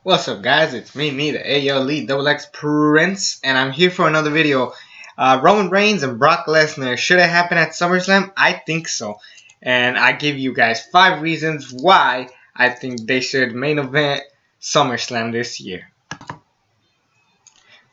What's up, guys? It's me, the AO Elite Double X Prince, and I'm here for another video. Roman Reigns and Brock Lesnar, should it happen at SummerSlam? I think so. And I give you guys 5 reasons why I think they should main event SummerSlam this year.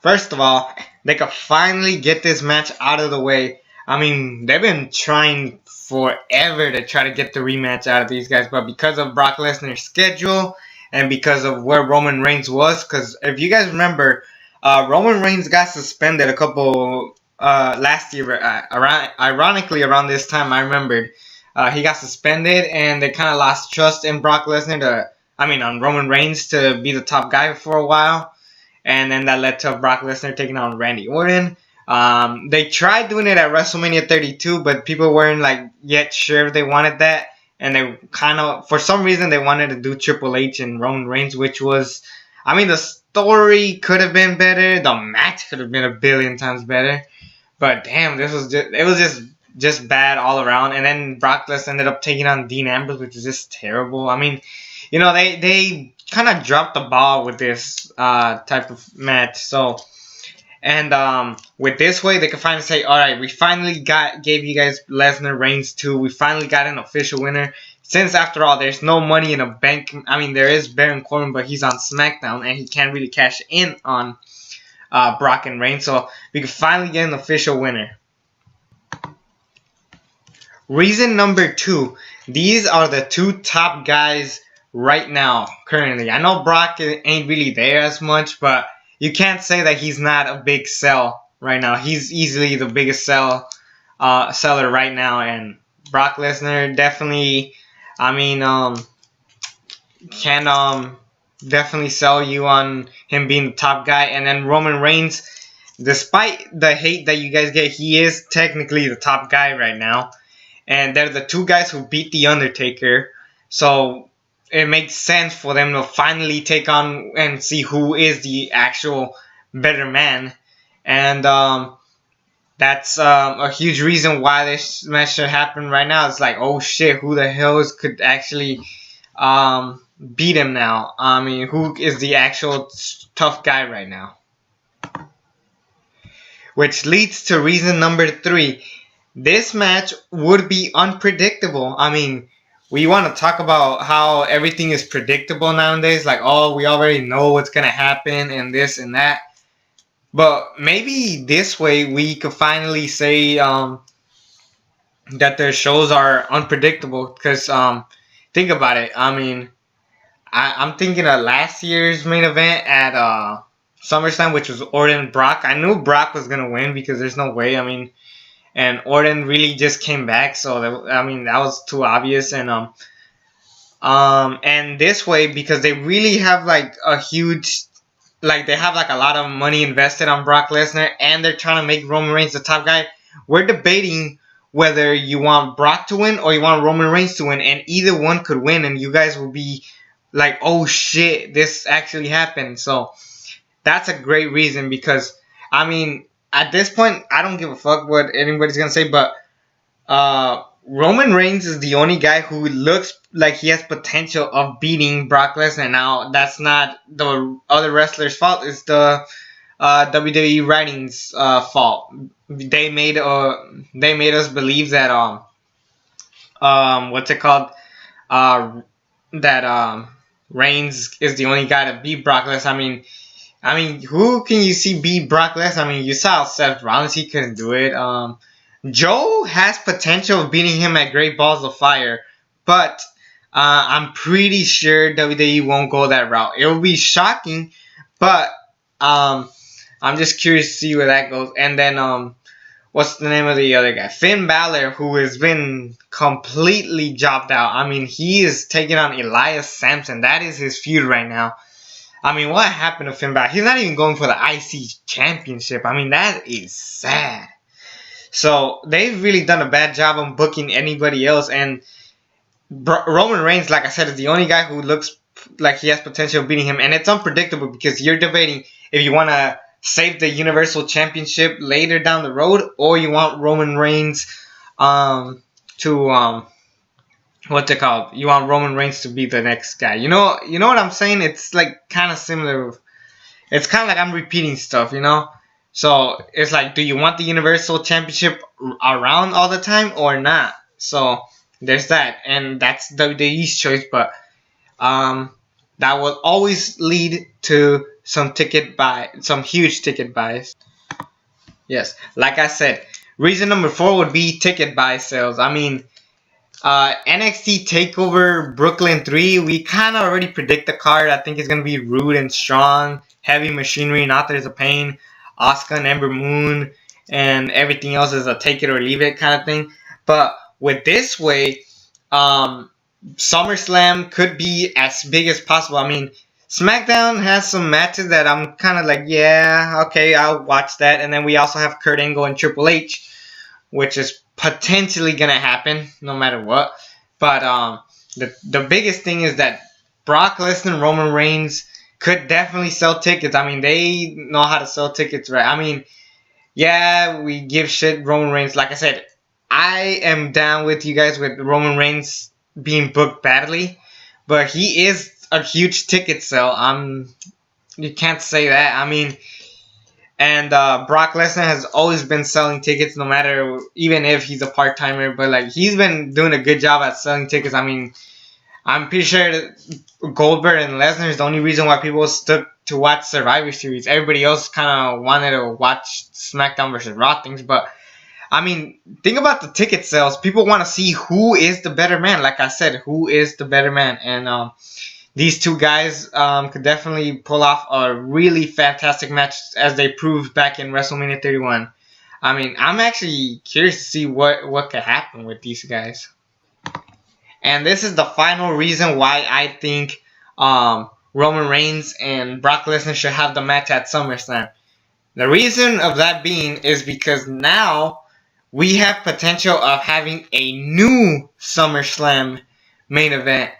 First of all, they could finally get this match out of the way. I mean, they've been trying forever to try to get the rematch out of these guys, but because of Brock Lesnar's schedule and because of where Roman Reigns was, because if you guys remember, Roman Reigns got suspended a couple last year, ironically around this time. I remembered he got suspended, and they kind of lost trust in Brock Lesnar on Roman Reigns to be the top guy for a while. And then that led to Brock Lesnar taking on Randy Orton. They tried doing it at WrestleMania 32, but people weren't yet sure if they wanted that. And they kind of, for some reason, they wanted to do Triple H and Roman Reigns, which was, the story could have been better. The match could have been a billion times better. But damn, it was just bad all around. And then Brock Lesnar ended up taking on Dean Ambrose, which was just terrible. They kind of dropped the ball with this type of match. So, and with this way, they could finally say, all right, we finally gave you guys Lesnar Reigns 2. We finally got an official winner. Since, after all, there's no money in a bank. There is Baron Corbin, but he's on SmackDown, and he can't really cash in on Brock and Reigns. So, we could finally get an official winner. Reason number 2. These are the 2 top guys right now, currently. I know Brock ain't really there as much, but you can't say that he's not a big sell right now. He's easily the biggest seller right now, and Brock Lesnar definitely, can definitely sell you on him being the top guy. And then Roman Reigns, despite the hate that you guys get, he is technically the top guy right now, and they're the 2 guys who beat The Undertaker, so it makes sense for them to finally take on and see who is the actual better man. And that's a huge reason why this match should happen right now. It's like, oh shit, who the hell could actually beat him now? Who is the actual tough guy right now? Which leads to reason number 3. This match would be unpredictable. We want to talk about how everything is predictable nowadays. Like, oh, we already know what's going to happen and this and that. But maybe this way we could finally say that their shows are unpredictable. Because think about it. I'm thinking of last year's main event at SummerSlam, which was Orton and Brock. I knew Brock was going to win because there's no way. And Orton really just came back, so that was too obvious. And this way, because they really have a huge, they have a lot of money invested on Brock Lesnar, and they're trying to make Roman Reigns the top guy. We're debating whether you want Brock to win or you want Roman Reigns to win, and either one could win, and you guys will be like, oh shit, this actually happened. So that's a great reason, because at this point, I don't give a fuck what anybody's going to say, but Roman Reigns is the only guy who looks like he has potential of beating Brock Lesnar. Now, that's not the other wrestlers' fault. It's the WWE writing's fault. They made us believe that that Reigns is the only guy to beat Brock Lesnar. Who can you see beat Brock Lesnar? You saw Seth Rollins, he couldn't do it. Joe has potential of beating him at Great Balls of Fire, but I'm pretty sure WWE won't go that route. It will be shocking, but I'm just curious to see where that goes. And then what's the name of the other guy? Finn Balor, who has been completely jobbed out. He is taking on Elias Sampson. That is his feud right now. What happened to Finn Balor? He's not even going for the IC championship. That is sad. So, they've really done a bad job on booking anybody else. And Roman Reigns, like I said, is the only guy who looks like he has potential of beating him. And it's unpredictable because you're debating if you want to save the Universal Championship later down the road, or you want Roman Reigns to what's it called? You want Roman Reigns to be the next guy. You know what I'm saying? It's like kind of similar. It's kind of like I'm repeating stuff, you know? So it's like, do you want the Universal Championship around all the time or not? So there's that, and that's WWE's choice, but that will always lead to some huge ticket buys. Yes, like I said, reason number 4 would be ticket buy sales. I mean, NXT Takeover Brooklyn 3, we kind of already predict the card. I think it's going to be Rude and Strong, Heavy Machinery, Not There's a Pain, Asuka and Ember Moon, and everything else is a take it or leave it kind of thing. But with this way, SummerSlam could be as big as possible. I mean, SmackDown has some matches that I'm kind of like, yeah, okay, I'll watch that. And then we also have Kurt Angle and Triple H, which is potentially going to happen no matter what. But the biggest thing is that Brock Lesnar and Roman Reigns could definitely sell tickets. I mean, they know how to sell tickets, right? I mean, yeah, we give shit Roman Reigns. Like I said, I am down with you guys with Roman Reigns being booked badly, but he is a huge ticket sell. You can't say that. I mean, and Brock Lesnar has always been selling tickets, no matter, even if he's a part-timer, but like he's been doing a good job at selling tickets. I mean, I'm pretty sure that Goldberg and Lesnar is the only reason why people stuck to watch Survivor Series. Everybody else kind of wanted to watch SmackDown versus Raw things, but I mean, think about the ticket sales. People want to see who is the better man. Like I said, who is the better man? And these two guys could definitely pull off a really fantastic match, as they proved back in WrestleMania 31. I mean, I'm actually curious to see what could happen with these guys. And this is the final reason why I think Roman Reigns and Brock Lesnar should have the match at SummerSlam. The reason of that being is because now we have potential of having a new SummerSlam main event.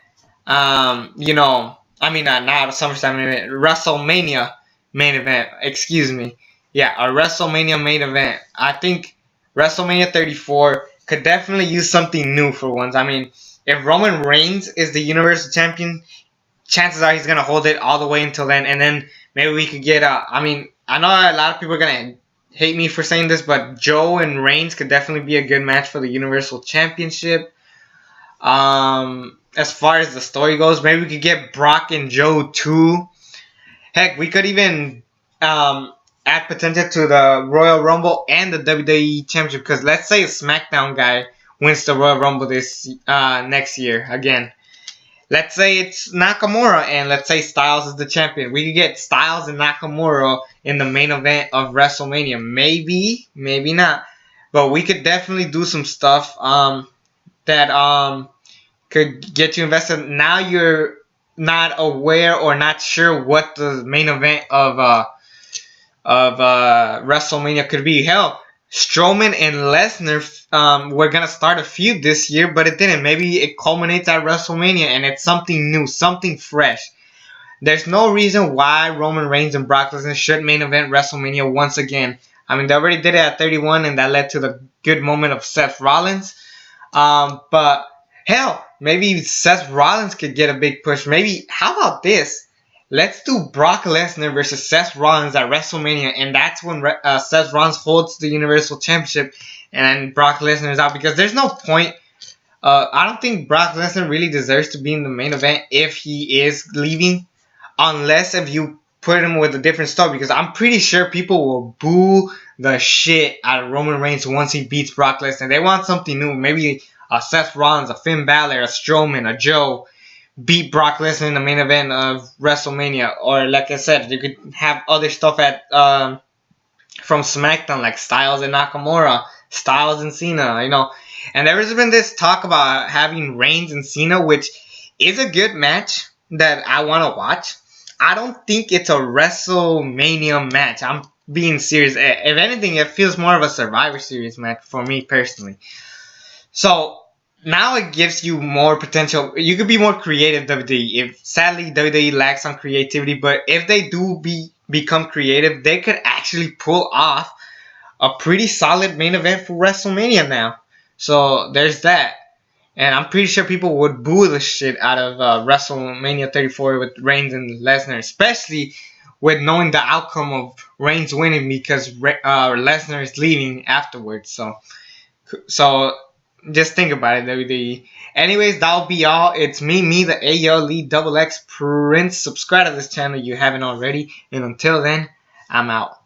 Not a SummerSlam main event, WrestleMania main event. Excuse me. Yeah, a WrestleMania main event. I think WrestleMania 34 could definitely use something new for once. I mean, if Roman Reigns is the Universal Champion, chances are he's gonna hold it all the way until then, and then maybe we could get I know a lot of people are gonna hate me for saying this, but Joe and Reigns could definitely be a good match for the Universal Championship. As far as the story goes, maybe we could get Brock and Joe too. Heck, we could even add potential to the Royal Rumble and the WWE Championship, because let's say a SmackDown guy wins the Royal Rumble this next year again. Let's say it's Nakamura, and let's say Styles is the champion. We could get Styles and Nakamura in the main event of WrestleMania. Maybe, maybe not. But we could definitely do some stuff that could get you invested. Now you're not aware or not sure what the main event of WrestleMania could be. Hell, Strowman and Lesnar were going to start a feud this year, but it didn't. Maybe it culminates at WrestleMania, and it's something new, something fresh. There's no reason why Roman Reigns and Brock Lesnar should main event WrestleMania once again. I mean, they already did it at 31, and that led to the good moment of Seth Rollins. But hell, maybe Seth Rollins could get a big push. Maybe, how about this? Let's do Brock Lesnar versus Seth Rollins at WrestleMania, and that's when Seth Rollins holds the Universal Championship, and Brock Lesnar is out, because there's no point. I don't think Brock Lesnar really deserves to be in the main event if he is leaving, unless if you put him with a different star, because I'm pretty sure people will boo the shit out of Roman Reigns once he beats Brock Lesnar. They want something new. Maybe a Seth Rollins, a Finn Balor, a Strowman, a Joe beat Brock Lesnar in the main event of WrestleMania. Or like I said, you could have other stuff at from SmackDown, like Styles and Nakamura, Styles and Cena, And there has been this talk about having Reigns and Cena, which is a good match that I want to watch. I don't think it's a WrestleMania match. I'm being serious. If anything, it feels more of a Survivor Series match for me personally. So now it gives you more potential. You could be more creative, WWE. Sadly, WWE lacks on creativity, but if they do become creative, they could actually pull off a pretty solid main event for WrestleMania now. So there's that. And I'm pretty sure people would boo the shit out of WrestleMania 34 with Reigns and Lesnar, especially with knowing the outcome of Reigns winning because Lesnar is leaving afterwards. So just think about it, WWE. Anyways, that'll be all. It's me, the AL Lee Double X Prince. Subscribe to this channel if you haven't already. And until then, I'm out.